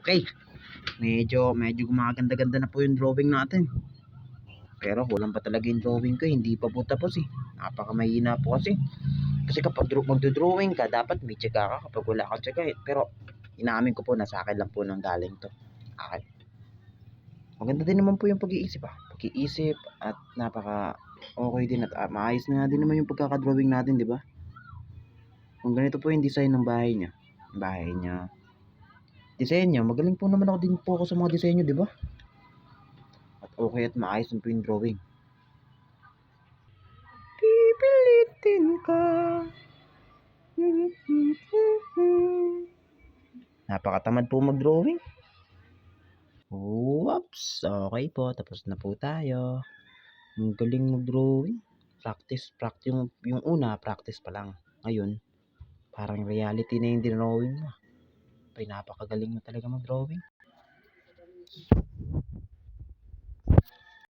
Okay. Medyo gumaganda-ganda na po yung drawing natin. Pero kulang pa talaga yung drawing ko. Hindi pa po tapos eh. Napakamahina po kasi. Kasi kapag magdo-drawing ka, dapat may tiyaga ka. Kapag wala kang tiyaga eh. Pero inaamin ko po na sa akin lang po nang galing to. Akin. Maganda din naman po yung pag-iisip Pag-iisip at napaka okay din at maayos na nga din naman yung pagkakadrawing natin, di ba? Kung ganito po yung design ng bahay niya. Disenyo, magaling po naman ako din po ako sa mga disenyo, di ba? At okay at maayos po yung drawing. Pipilitin ka. Napakatamad po mag-drawing. Whoops, okay po, tapos na po tayo. Ang galing mag-drawing. Practice yung una, practice pa lang. Ngayon, parang reality na yung drawing mo. Napakagaling mo talaga mag-drawing.